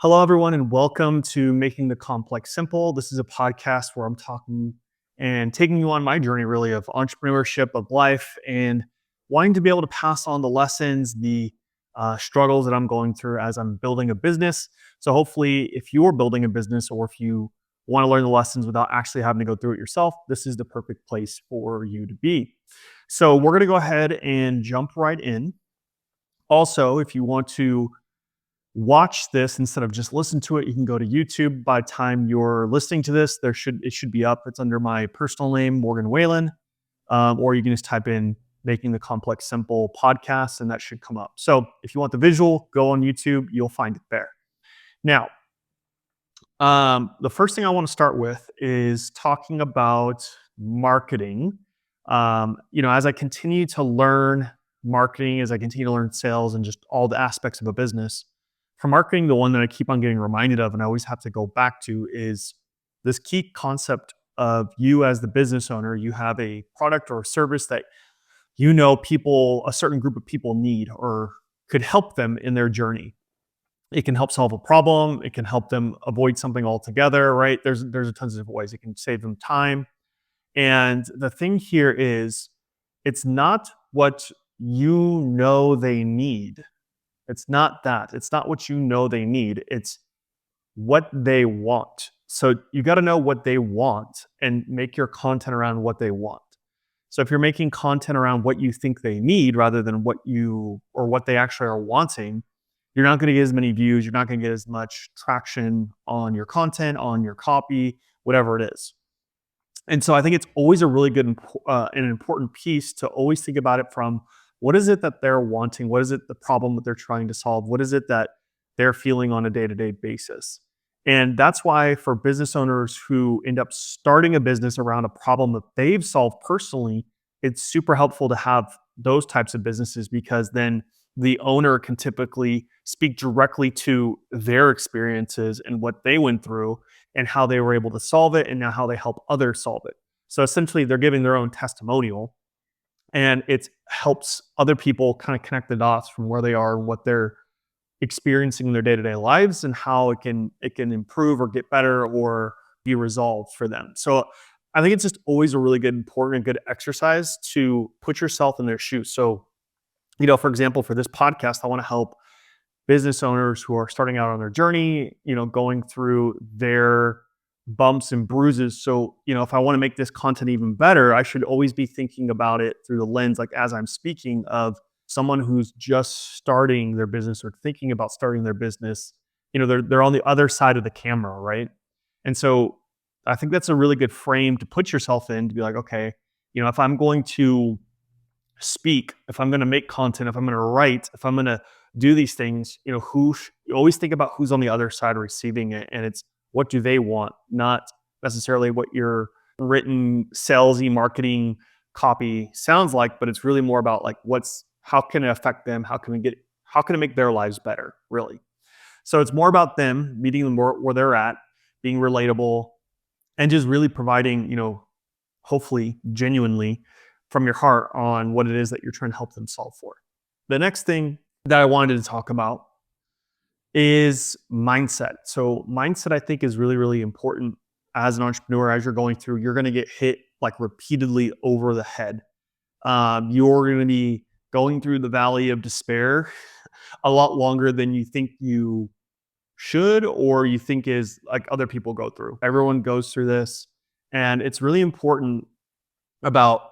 Hello, everyone, and welcome to Making the Complex Simple. This is a podcast where I'm talking and taking you on my journey, really, of entrepreneurship, of life, and wanting to be able to pass on the lessons, the struggles that I'm going through as I'm building a business. So, hopefully, if you're building a business or if you want to learn the lessons without actually having to go through it yourself, this is the perfect place for you to be. So, we're going to go ahead and jump right in. Also, if you want to watch this instead of just listen to it, you can go to YouTube. By the time you're listening to this, it should be up. It's under my personal name, Morgan Whalen, or you can just type in "Making the Complex Simple" podcast, and that should come up. So if you want the visual, go on YouTube. You'll find it there. Now, the first thing I want to start with is talking about marketing. As I continue to learn marketing, as I continue to learn sales and just all the aspects of a business, for marketing, the one that I keep on getting reminded of and I always have to go back to is this key concept of you as the business owner. You have a product or a service that a certain group of people need or could help them in their journey. It can help solve a problem. It can help them avoid something altogether, right? There's a tons of different ways. It can save them time. And the thing here is, it's not what you know they need. It's not that. It's not what you know they need. It's what they want. So you got to know what they want and make your content around what they want. So if you're making content around what you think they need rather than what they actually are wanting, you're not going to get as many views. You're not going to get as much traction on your content, on your copy, whatever it is. And so I think it's always a really good and important piece to always think about it from what is it that they're wanting? What is it the problem that they're trying to solve? What is it that they're feeling on a day-to-day basis? And that's why for business owners who end up starting a business around a problem that they've solved personally, it's super helpful to have those types of businesses because then the owner can typically speak directly to their experiences and what they went through and how they were able to solve it and now how they help others solve it. So essentially, they're giving their own testimonial and it helps other people kind of connect the dots from where they are and what they're experiencing in their day-to-day lives and how it can improve or get better or be resolved for them. So I think it's just always a really good, important, and good exercise to put yourself in their shoes. So, for example, for this podcast, I want to help business owners who are starting out on their journey, going through their bumps and bruises. So, if I want to make this content even better, I should always be thinking about it through the lens, like as I'm speaking, of someone who's just starting their business or thinking about starting their business. They're on the other side of the camera, right? And so I think that's a really good frame to put yourself in to be like, okay, if I'm going to speak, if I'm going to make content, if I'm going to write, if I'm going to do these things, you always think about who's on the other side receiving it. And it's what do they want, not necessarily what your written salesy marketing copy sounds like, but it's really more about like how can it affect them? How can it make their lives better, really? So it's more about them, meeting them where they're at, being relatable, and just really providing, hopefully genuinely from your heart on what it is that you're trying to help them solve for. The next thing that I wanted to talk about is mindset. So mindset, I think, is really, really important as an entrepreneur. As you're going through, you're going to get hit like repeatedly over the head. You're going to be going through the valley of despair a lot longer than you think you should or you think is like other people go through. Everyone goes through this. And it's really important about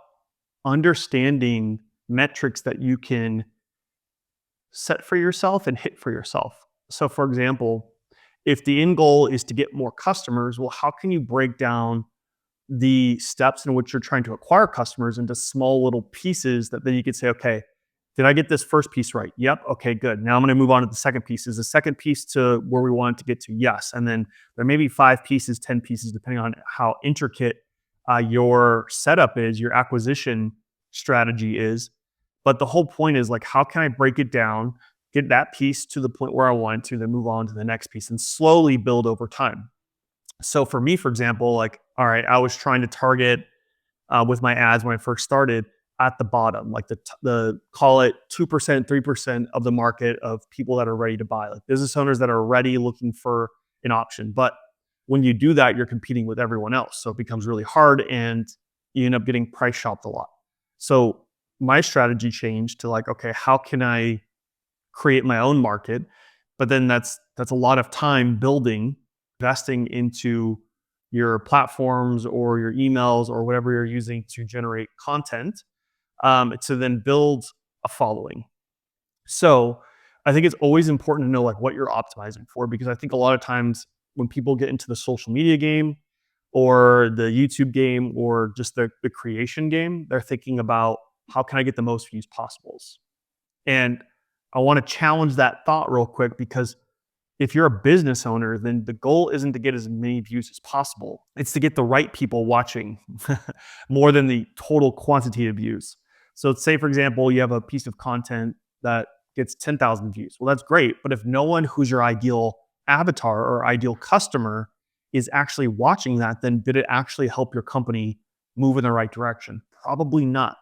understanding metrics that you can set for yourself and hit for yourself. So, for example, if the end goal is to get more customers, well, how can you break down the steps in which you're trying to acquire customers into small little pieces that then you could say, okay, did I get this first piece right? Yep. Okay, good. Now I'm going to move on to the second piece. Is the second piece to where we want it to get to? Yes. And then there may be 5 pieces, 10 pieces, depending on how intricate your setup is, your acquisition strategy is. But the whole point is like, how can I break it down, get that piece to the point where I want to, then move on to the next piece and slowly build over time. So for me, for example, like, all right, I was trying to target with my ads when I first started, at the bottom, like the call it 2%, 3% of the market of people that are ready to buy, like business owners that are ready looking for an option. But when you do that, you're competing with everyone else. So it becomes really hard and you end up getting price shopped a lot. So my strategy changed to like, okay, how can I create my own market? But then that's a lot of time building, investing into your platforms or your emails or whatever you're using to generate content, to then build a following. So I think it's always important to know like what you're optimizing for, because I think a lot of times when people get into the social media game or the YouTube game or just the creation game, they're thinking about how can I get the most views possibles. And I want to challenge that thought real quick, because if you're a business owner, then the goal isn't to get as many views as possible. It's to get the right people watching more than the total quantity of views. So say, for example, you have a piece of content that gets 10,000 views. Well, that's great. But if no one who's your ideal avatar or ideal customer is actually watching that, then did it actually help your company move in the right direction? Probably not,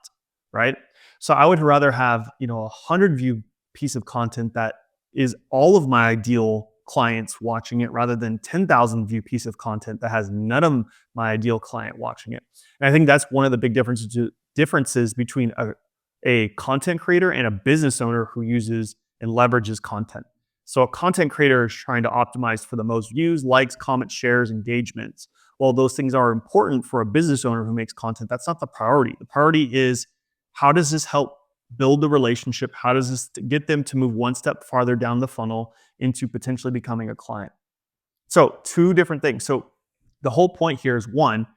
right? So I would rather have, 100 view piece of content that is all of my ideal clients watching it, rather than 10,000 view piece of content that has none of my ideal client watching it. And I think that's one of the big differences between a content creator and a business owner who uses and leverages content. So a content creator is trying to optimize for the most views, likes, comments, shares, engagements. While those things are important for a business owner who makes content, that's not the priority. The priority is, how does this help build the relationship? How does this get them to move one step farther down the funnel into potentially becoming a client? So two different things. So the whole point here is, one,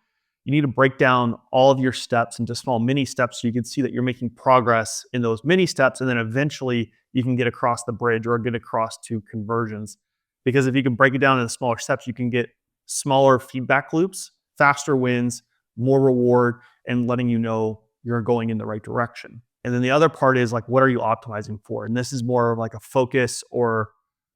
you need to break down all of your steps into small mini steps so you can see that you're making progress in those mini steps. And then eventually you can get across the bridge or get across to conversions. Because if you can break it down into smaller steps, you can get smaller feedback loops, faster wins, more reward, and letting you know you're going in the right direction. And then the other part is like, what are you optimizing for? And this is more of like a focus or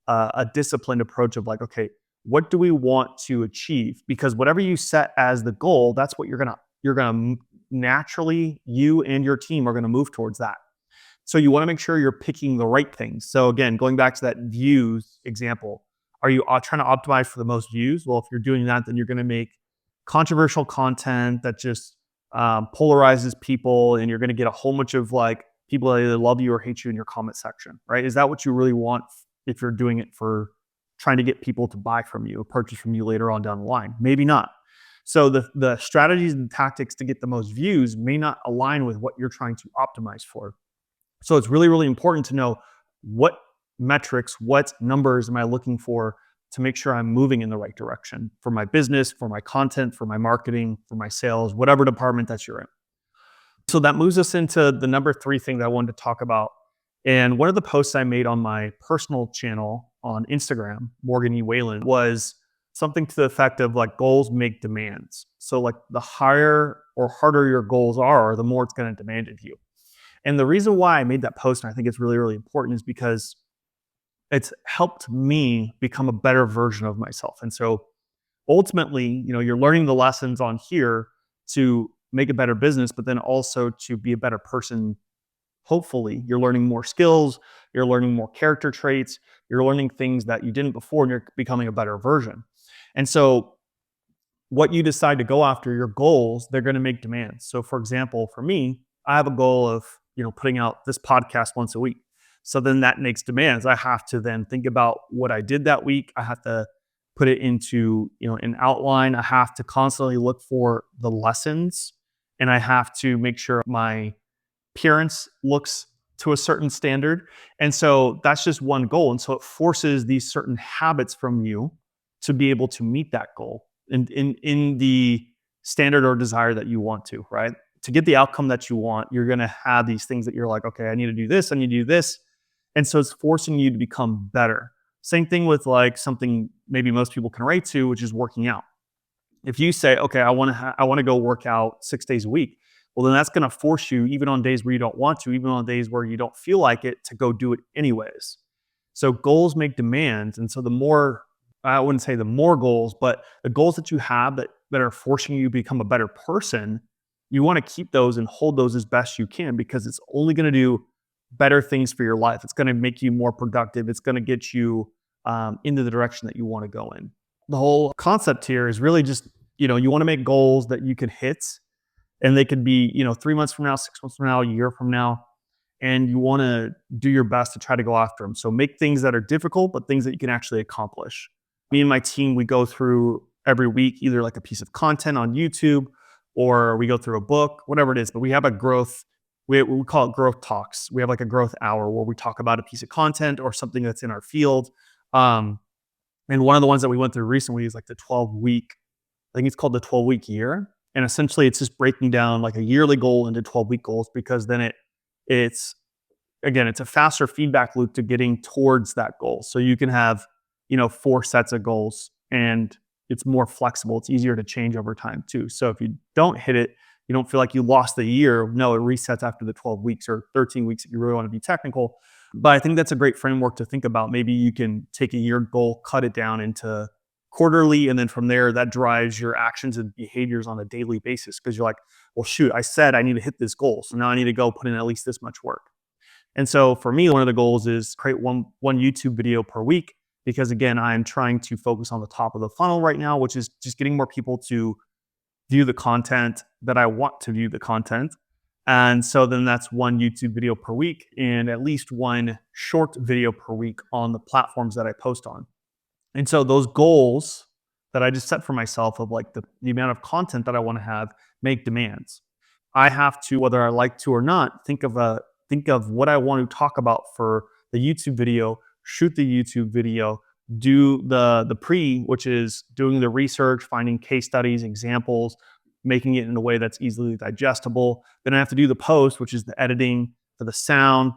a disciplined approach of like, okay, what do we want to achieve? Because whatever you set as the goal, that's what you're gonna naturally, you and your team are gonna move towards that. So you want to make sure you're picking the right things. So again, going back to that views example, are you trying to optimize for the most views? Well, if you're doing that, then you're going to make controversial content that just polarizes people, and you're going to get a whole bunch of like people that either love you or hate you in your comment section, right? Is that what you really want if you're doing it for trying to get people to buy from you or purchase from you later on down the line? Maybe not. So the strategies and tactics to get the most views may not align with what you're trying to optimize for. So it's really, really important to know what metrics, what numbers am I looking for to make sure I'm moving in the right direction for my business, for my content, for my marketing, for my sales, whatever department that you're in. So that moves us into the number 3 thing that I wanted to talk about. And one of the posts I made on my personal channel on Instagram, Morgan E. Whalen, was something to the effect of like, goals make demands. So like the higher or harder your goals are, the more it's going to demand of you. And the reason why I made that post, and I think it's really, really important, is because it's helped me become a better version of myself. And so ultimately, you're learning the lessons on here to make a better business, but then also to be a better person. Hopefully, you're learning more skills, you're learning more character traits, you're learning things that you didn't before, and you're becoming a better version. And so what you decide to go after, your goals, they're going to make demands. So for example, for me, I have a goal of, putting out this podcast once a week. So then that makes demands. I have to then think about what I did that week. I have to put it into, an outline. I have to constantly look for the lessons, and I have to make sure my appearance looks to a certain standard. And so that's just one goal. And so it forces these certain habits from you to be able to meet that goal in the standard or desire that you want to, right? To get the outcome that you want, you're going to have these things that you're like, okay, I need to do this, I need to do this. And so it's forcing you to become better. Same thing with like something maybe most people can relate to, which is working out. If you say, okay, I want to go work out 6 days a week, well, then that's going to force you, even on days where you don't want to, even on days where you don't feel like it, to go do it anyways. So goals make demands. And so the more, I wouldn't say the more goals, but the goals that you have that are forcing you to become a better person, you want to keep those and hold those as best you can because it's only going to do better things for your life. It's going to make you more productive. It's going to get you into the direction that you want to go in. The whole concept here is really just, you want to make goals that you can hit, and they could be, 3 months from now, 6 months from now, a year from now. And you want to do your best to try to go after them. So make things that are difficult, but things that you can actually accomplish. Me and my team, we go through every week, either like a piece of content on YouTube or we go through a book, whatever it is. But we have a growth, we call it growth talks. We have like a growth hour where we talk about a piece of content or something that's in our field. And one of the ones that we went through recently is like the 12-week, I think it's called the 12-week year. And essentially it's just breaking down like a yearly goal into 12-week goals, because then it's a faster feedback loop to getting towards that goal. So you can have, 4 sets of goals, and it's more flexible. It's easier to change over time too. So if you don't hit it, you don't feel like you lost the year. No, it resets after the 12 weeks or 13 weeks if you really want to be technical. But I think that's a great framework to think about. Maybe you can take a year goal, cut it down into quarterly, and then from there, that drives your actions and behaviors on a daily basis, because you're like, well, shoot, I said I need to hit this goal. So now I need to go put in at least this much work. And so for me, one of the goals is create one YouTube video per week, because again, I'm trying to focus on the top of the funnel right now, which is just getting more people to view the content that I want to view the content. And so then that's one YouTube video per week and at least one short video per week on the platforms that I post on. And so those goals that I just set for myself of like the amount of content that I want to have make demands. I have to, whether I like to or not, think of what I want to talk about for the YouTube video, shoot the YouTube video, do the pre, which is doing the research, finding case studies, examples, making it in a way that's easily digestible. Then I have to do the post, which is the editing for the sound,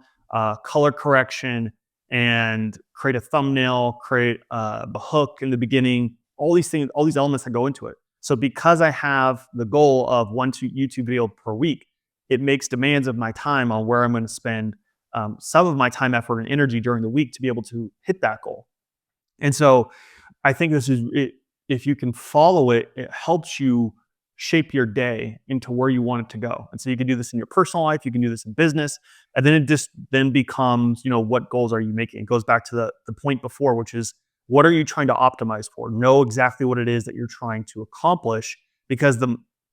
color correction, and create a thumbnail, create the hook in the beginning, all these things, all these elements that go into it. So because I have the goal of 1 YouTube video per week, it makes demands of my time on where I'm going to spend some of my time, effort, and energy during the week to be able to hit that goal. And so I think this is it. If you can follow it, it helps you shape your day into where you want it to go. And so you can do this in your personal life, you can do this in business, and then it just then becomes, what goals are you making? It goes back to the point before, which is, what are you trying to optimize for? Know exactly what it is that you're trying to accomplish, because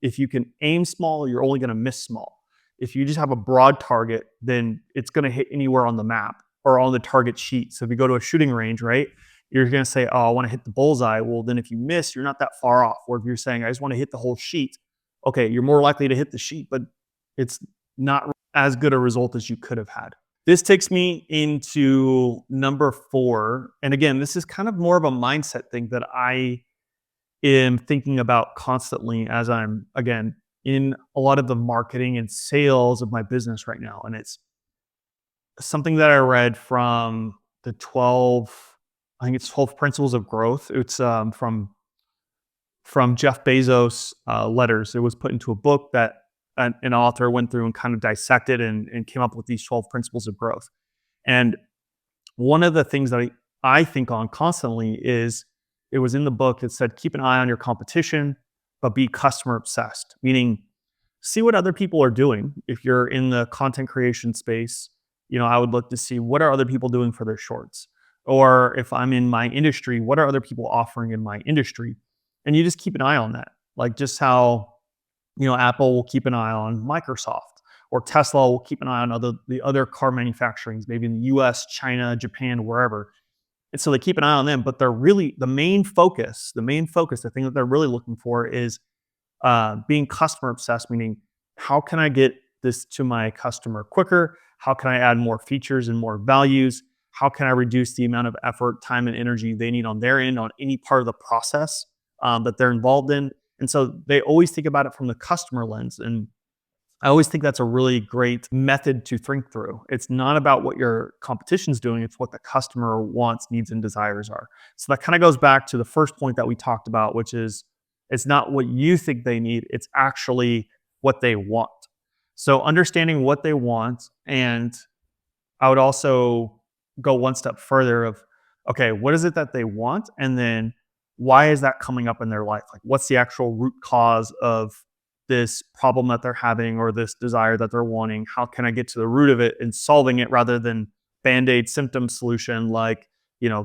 if you can aim small, you're only going to miss small. If you just have a broad target, then it's going to hit anywhere on the map or on the target sheet. So if you go to a shooting range, right, you're going to say, oh, I want to hit the bullseye. Well, then if you miss, you're not that far off. Or if you're saying, I just want to hit the whole sheet, okay, you're more likely to hit the sheet, but it's not as good a result as you could have had. This takes me into number 4. And again, this is kind of more of a mindset thing that I am thinking about constantly as I'm, again, in a lot of the marketing and sales of my business right now. And it's something that I read from the 12 Principles of Growth. It's from Jeff Bezos' letters. It was put into a book that an author went through and kind of dissected and came up with these 12 principles of growth. And one of the things that I think on constantly is, it was in the book, it said, keep an eye on your competition, but be customer obsessed, meaning see what other people are doing. If you're in the content creation space, I would look to see what are other people doing for their shorts. Or if I'm in my industry, what are other people offering in my industry? And you just keep an eye on that. Like just how, Apple will keep an eye on Microsoft, or Tesla will keep an eye on the other car manufacturings, maybe in the US, China, Japan, wherever. And so they keep an eye on them, but they're really the main focus, the thing that they're really looking for is being customer obsessed, meaning how can I get this to my customer quicker? How can I add more features and more values? How can I reduce the amount of effort, time, and energy they need on their end on any part of the process that they're involved in? And so they always think about it from the customer lens. And I always think that's a really great method to think through. It's not about what your competition's doing, it's what the customer wants, needs, and desires are. So that kind of goes back to the first point that we talked about, which is it's not what you think they need, it's actually what they want. So understanding what they want, and I would also go one step further of, okay, what is it that they want? And then why is that coming up in their life? Like, what's the actual root cause of this problem that they're having or this desire that they're wanting? How can I get to the root of it and solving it rather than band-aid symptom solution, like,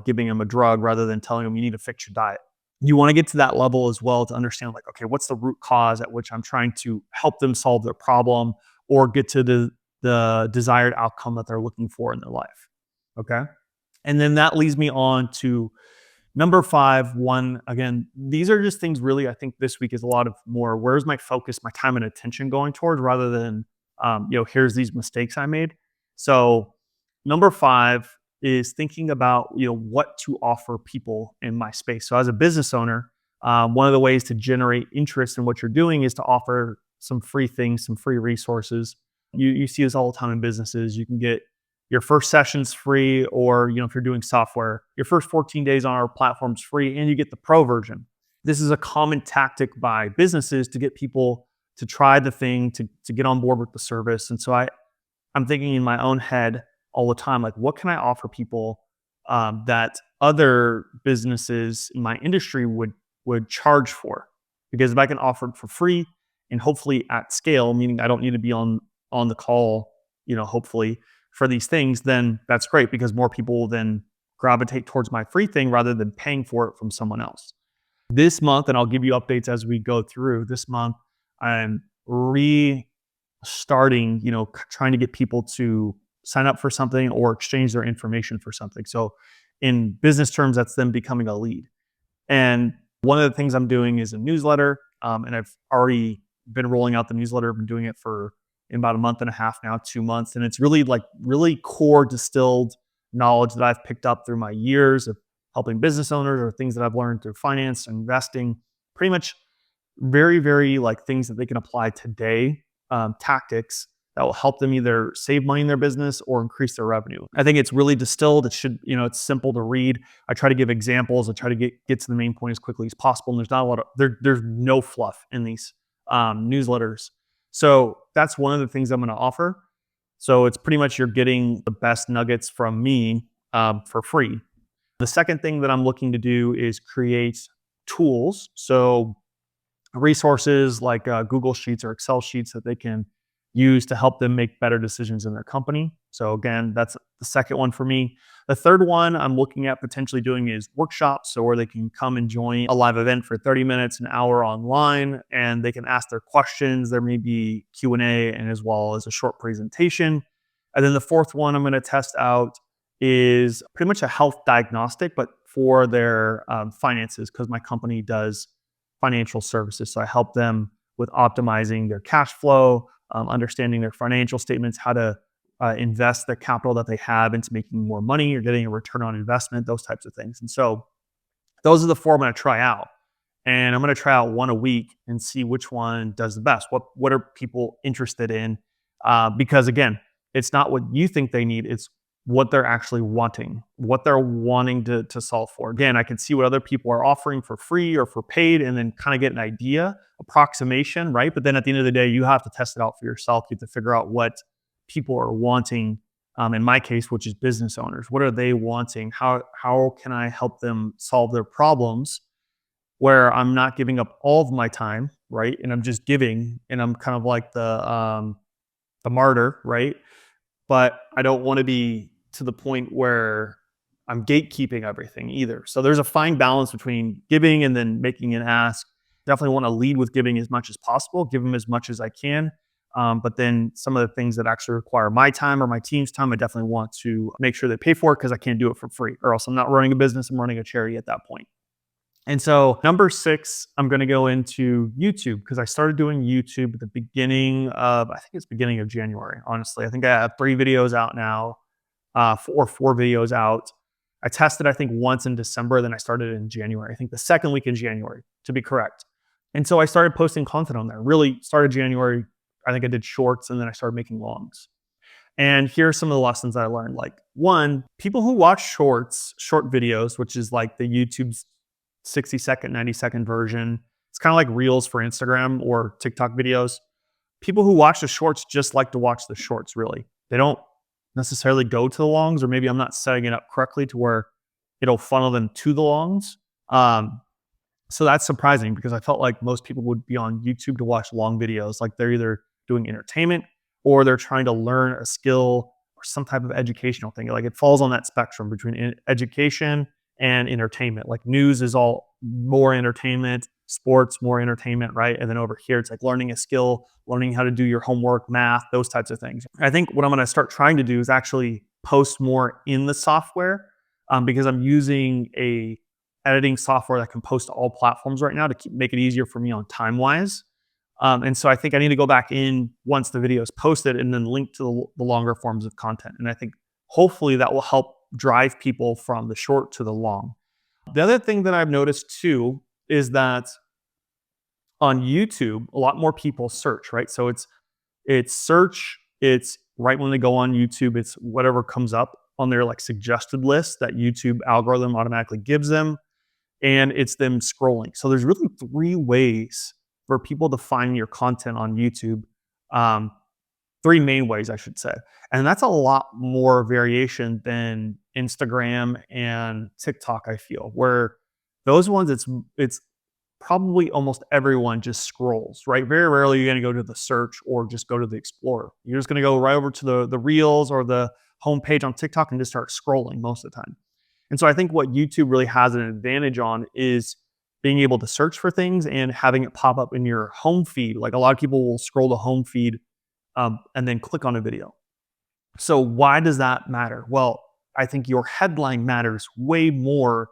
giving them a drug rather than telling them you need to fix your diet. You want to get to that level as well to understand, like, okay, what's the root cause at which I'm trying to help them solve their problem or get to the desired outcome that they're looking for in their life. Okay. And then that leads me on to number 5. One, again, these are just things really, I think this week is a lot of more, where's my focus, my time and attention going towards rather than, here's these mistakes I made. So number 5 is thinking about, what to offer people in my space. So as a business owner, one of the ways to generate interest in what you're doing is to offer some free things, some free resources. You see this all the time in businesses. You can get your first session's free, or if you're doing software, your first 14 days on our platform's free, and you get the pro version. This is a common tactic by businesses to get people to try the thing, to get on board with the service. And so I'm thinking in my own head all the time, like, what can I offer people that other businesses in my industry would charge for? Because if I can offer it for free and hopefully at scale, meaning I don't need to be on the call, hopefully for these things, then that's great because more people will then gravitate towards my free thing rather than paying for it from someone else. This month, and I'll give you updates as we go through this month, I'm restarting, trying to get people to sign up for something or exchange their information for something. So in business terms, that's them becoming a lead. And one of the things I'm doing is a newsletter. And I've already been rolling out the newsletter. I've been doing it for about a month and a half now, 2 months. And it's really really core distilled knowledge that I've picked up through my years of helping business owners or things that I've learned through finance and investing, pretty much very, very things that they can apply today, tactics that will help them either save money in their business or increase their revenue. I think it's really distilled. It should, it's simple to read. I try to give examples. I try to get to the main point as quickly as possible. And there's not a lot of, there's no fluff in these newsletters. So that's one of the things I'm going to offer. So it's pretty much you're getting the best nuggets from me for free. The second thing that I'm looking to do is create tools. So resources like Google Sheets or Excel sheets that they can use to help them make better decisions in their company. So again, that's the second one for me. The third one I'm looking at potentially doing is workshops, so where they can come and join a live event for 30 minutes, an hour online, and they can ask their questions. There may be Q&A and as well as a short presentation. And then the fourth one I'm going to test out is pretty much a health diagnostic, but for their finances, because my company does financial services. So I help them with optimizing their cash flow, understanding their financial statements, how to invest the capital that they have into making more money or getting a return on investment, those types of things. And so those are the 4 I'm going to try out. And I'm going to try out one a week and see which one does the best. What are people interested in? Because again, it's not what you think they need. It's what they're actually wanting, what they're wanting to solve for. Again, I can see what other people are offering for free or for paid and then kind of get an idea, approximation, right? But then at the end of the day, you have to test it out for yourself. You have to figure out what people are wanting. In my case, which is business owners, what are they wanting? How can I help them solve their problems where I'm not giving up all of my time, right? And I'm just giving, and I'm kind of like the martyr, right? But I don't want to be to the point where I'm gatekeeping everything either. So there's a fine balance between giving and then making an ask. Definitely want to lead with giving as much as possible, give them as much as I can. But then some of the things that actually require my time or my team's time, I definitely want to make sure they pay for it because I can't do it for free, or else I'm not running a business, I'm running a charity at that point. And so number 6, I'm going to go into YouTube because I started doing YouTube at the beginning of, I think it's beginning of January, honestly. I think I have 3 videos out now, 4 videos out. I tested, I think, once in December, then I started in January. I think the second week in January, to be correct. And so I started posting content on there. Really started January. I think I did shorts and then I started making longs. And here are some of the lessons I learned. Like, one, people who watch short videos, which is like the YouTube's 60-second, 90-second version. It's kind of like Reels for Instagram or TikTok videos. People who watch the shorts just like to watch the shorts, really. They don't necessarily go to the longs, or maybe I'm not setting it up correctly to where it'll funnel them to the longs. So that's surprising because I felt like most people would be on YouTube to watch long videos. Like they're either doing entertainment or they're trying to learn a skill or some type of educational thing. Like it falls on that spectrum between education and entertainment. Like news is all more entertainment, sports more entertainment, right? And then over here, it's like learning a skill, learning how to do your homework, math, those types of things. I think what I'm going to start trying to do is actually post more in the software because I'm using a editing software that can post to all platforms right now to make it easier for me on time wise. And so I think I need to go back in once the video is posted and then link to the longer forms of content. And I think hopefully that will help drive people from the short to the long. The other thing that I've noticed too is that on YouTube, a lot more people search, right? So it's search, it's right when they go on YouTube, it's whatever comes up on their like suggested list that YouTube algorithm automatically gives them, and it's them scrolling. So there's really three ways for people to find your content on YouTube. Um, Three main ways, I should say. And that's a lot more variation than Instagram and TikTok, I feel, where those ones, it's probably almost everyone just scrolls, right? Very rarely you're going to go to the search or just go to the Explorer. You're just going to go right over to the Reels or the homepage on TikTok and just start scrolling most of the time. And so I think what YouTube really has an advantage on is being able to search for things and having it pop up in your home feed. Like a lot of people will scroll the home feed and then click on a video. So why does that matter? Well, I think your headline matters way more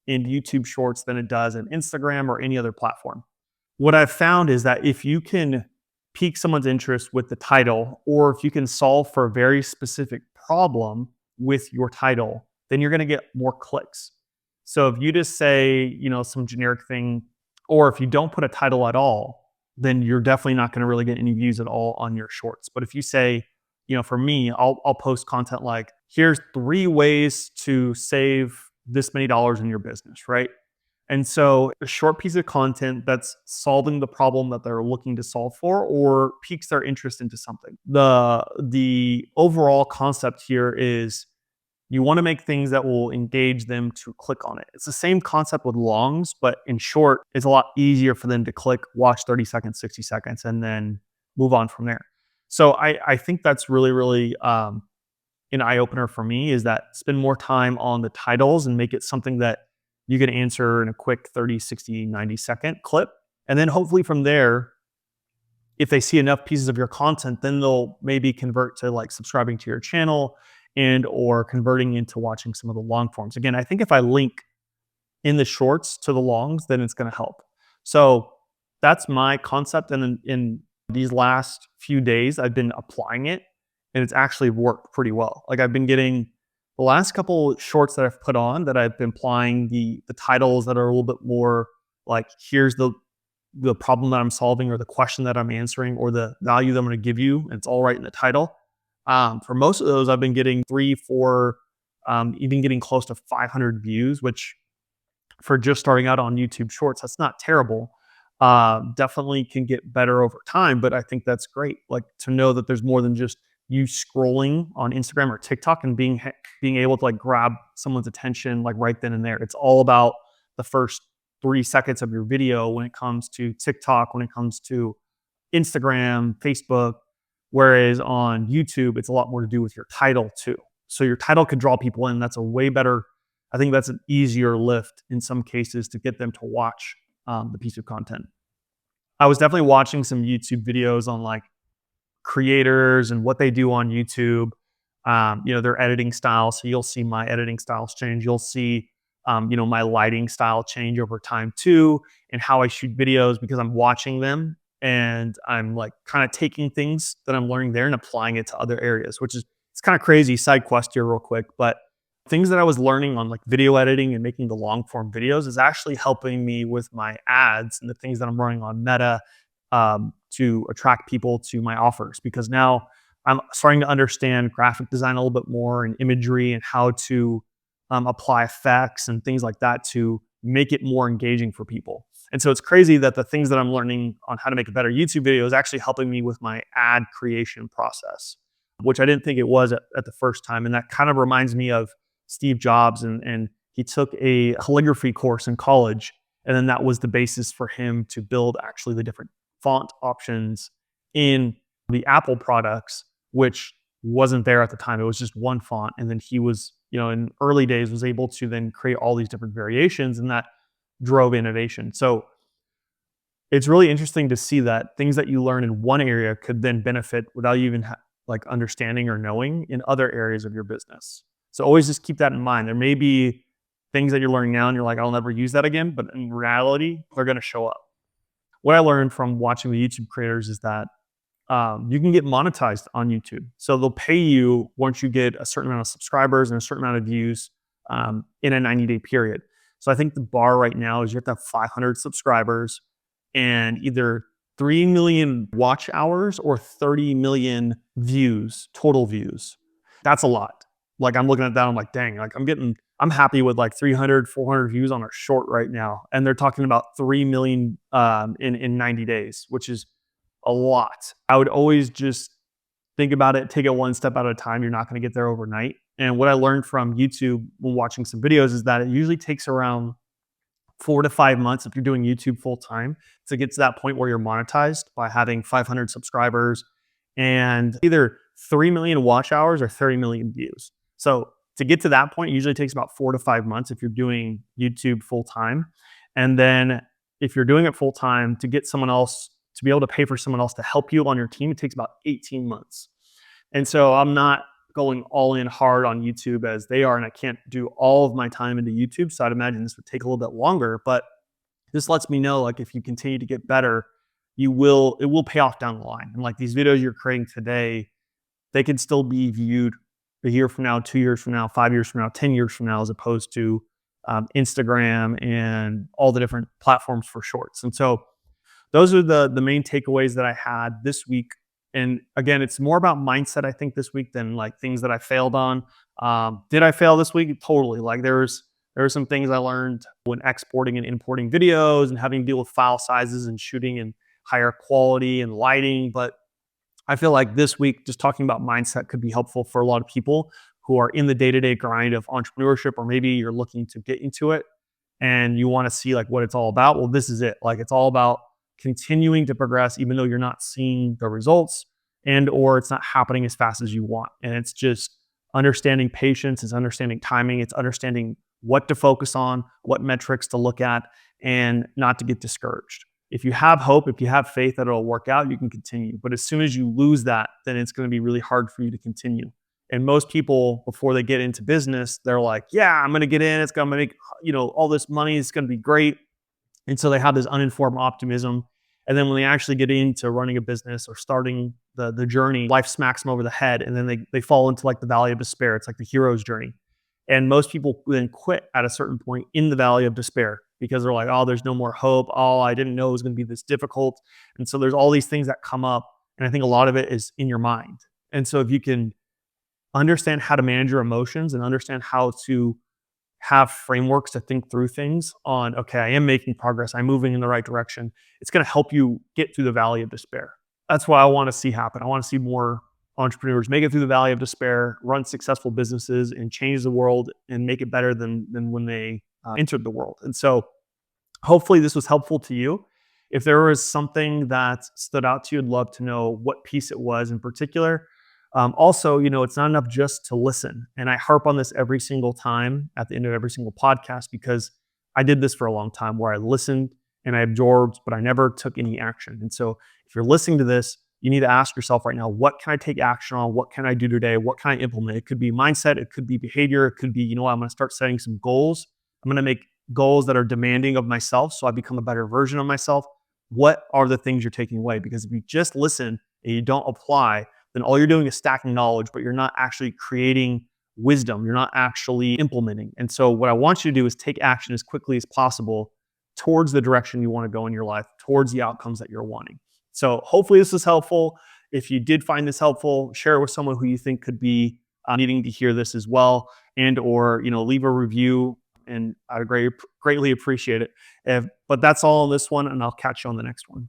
in YouTube Shorts than it does in Instagram or any other platform. What I've found is that if you can pique someone's interest with the title, or if you can solve for a very specific problem with your title, then you're going to get more clicks. So if you just say, some generic thing, or if you don't put a title at all, then you're definitely not going to really get any views at all on your shorts. But if you say, for me, I'll post content like, here's 3 ways to save this many dollars in your business, right? And so a short piece of content that's solving the problem that they're looking to solve for or piques their interest into something. The overall concept here is you want to make things that will engage them to click on it. It's the same concept with longs, but in short, it's a lot easier for them to click, watch 30 seconds, 60 seconds, and then move on from there. So I think that's really, really an eye opener for me, is that spend more time on the titles and make it something that you can answer in a quick 30, 60, 90-second clip. And then hopefully from there, if they see enough pieces of your content, then they'll maybe convert to like subscribing to your channel and or converting into watching some of the long forms. Again, I think if I link in the shorts to the longs, then it's going to help. So that's my concept. And in these last few days, I've been applying it and it's actually worked pretty well. Like I've been getting the last couple shorts that I've put on that I've been applying the titles that are a little bit more like, here's the problem that I'm solving or the question that I'm answering or the value that I'm going to give you. And it's all right in the title. For most of those, I've been getting 3, 4, even getting close to 500 views, which for just starting out on YouTube Shorts, that's not terrible. Definitely can get better over time, but I think that's great. Like to know that there's more than just you scrolling on Instagram or TikTok and being able to like grab someone's attention like right then and there. It's all about the first 3 seconds of your video when it comes to TikTok, when it comes to Instagram, Facebook. Whereas on YouTube, it's a lot more to do with your title too. So your title could draw people in. That's a way better, I think that's an easier lift in some cases to get them to watch the piece of content. I was definitely watching some YouTube videos on like creators and what they do on YouTube, their editing style. So you'll see my editing styles change. You'll see, my lighting style change over time too, and how I shoot videos because I'm watching them and I'm like kind of taking things that I'm learning there and applying it to other areas, which is, it's kind of crazy. Side quest here real quick, but things that I was learning on like video editing and making the long form videos is actually helping me with my ads and the things that I'm running on Meta to attract people to my offers, because now I'm starting to understand graphic design a little bit more and imagery and how to apply effects and things like that to make it more engaging for people. And so it's crazy that the things that I'm learning on how to make a better YouTube video is actually helping me with my ad creation process, which I didn't think it was at the first time. And that kind of reminds me of Steve Jobs, and he took a calligraphy course in college. And then that was the basis for him to build actually the different font options in the Apple products, which wasn't there at the time. It was just one font. And then he was, in early days was able to then create all these different variations, and that drove innovation. So it's really interesting to see that things that you learn in one area could then benefit without you even like understanding or knowing in other areas of your business. So always just keep that in mind. There may be things that you're learning now and you're like, I'll never use that again, but in reality, they're going to show up. What I learned from watching the YouTube creators is that you can get monetized on YouTube. So they'll pay you once you get a certain amount of subscribers and a certain amount of views in a 90-day period. So I think the bar right now is you have to have 500 subscribers and either 3 million watch hours or 30 million views, total views. That's a lot. Like I'm looking at that, I'm like, dang, like I'm happy with like 300, 400 views on a short right now. And they're talking about 3 million in 90 days, which is a lot. I would always just think about it, take it one step at a time. You're not going to get there overnight. And what I learned from YouTube when watching some videos is that it usually takes around 4 to 5 months if you're doing YouTube full time to get to that point where you're monetized by having 500 subscribers and either 3 million watch hours or 30 million views. So to get to that point, it usually takes about 4 to 5 months if you're doing YouTube full time. And then if you're doing it full time, to get someone else to be able to pay for someone else to help you on your team, it takes about 18 months. And so I'm not going all in hard on YouTube as they are, and I can't do all of my time into YouTube. So I'd imagine this would take a little bit longer, but this lets me know, like, if you continue to get better, it will pay off down the line. And like these videos you're creating today, they can still be viewed a year from now, 2 years from now, 5 years from now, 10 years from now, as opposed to Instagram and all the different platforms for shorts. And so those are the main takeaways that I had this week. And again, it's more about mindset, I think, this week than like things that I failed on. Did I fail this week? Totally. Like there were some things I learned when exporting and importing videos and having to deal with file sizes and shooting in higher quality and lighting. But I feel like this week, just talking about mindset could be helpful for a lot of people who are in the day-to-day grind of entrepreneurship, or maybe you're looking to get into it and you want to see like what it's all about. Well, this is it. Like it's all about continuing to progress, even though you're not seeing the results and or it's not happening as fast as you want. And it's just understanding patience, it's understanding timing, it's understanding what to focus on, what metrics to look at, and not to get discouraged. If you have hope, if you have faith that it'll work out, you can continue. But as soon as you lose that, then it's going to be really hard for you to continue. And most people, before they get into business, they're like, yeah, I'm going to get in. It's going to make, all this money. It's going to be great. And so they have this uninformed optimism. And then when they actually get into running a business or starting the journey, life smacks them over the head. And then they fall into like the valley of despair. It's like the hero's journey. And most people then quit at a certain point in the valley of despair because they're like, oh, there's no more hope. Oh, I didn't know it was going to be this difficult. And so there's all these things that come up. And I think a lot of it is in your mind. And so if you can understand how to manage your emotions and understand how to have frameworks to think through things on, okay, I am making progress, I'm moving in the right direction, it's going to help you get through the valley of despair. That's what I want to see happen. I want to see more entrepreneurs make it through the valley of despair, run successful businesses, and change the world and make it better than when they entered the world. And so hopefully this was helpful to you. If there was something that stood out to you, I'd love to know what piece it was in particular. Also, it's not enough just to listen. And I harp on this every single time at the end of every single podcast because I did this for a long time where I listened and I absorbed, but I never took any action. And so if you're listening to this, you need to ask yourself right now, what can I take action on? What can I do today? What can I implement? It could be mindset. It could be behavior. It could be, I'm going to start setting some goals. I'm going to make goals that are demanding of myself so I become a better version of myself. What are the things you're taking away? Because if you just listen and you don't apply, then all you're doing is stacking knowledge, but you're not actually creating wisdom. You're not actually implementing. And so what I want you to do is take action as quickly as possible towards the direction you want to go in your life, towards the outcomes that you're wanting. So hopefully this was helpful. If you did find this helpful, share it with someone who you think could be needing to hear this as well, and or leave a review, and I'd greatly appreciate it. But that's all on this one, and I'll catch you on the next one.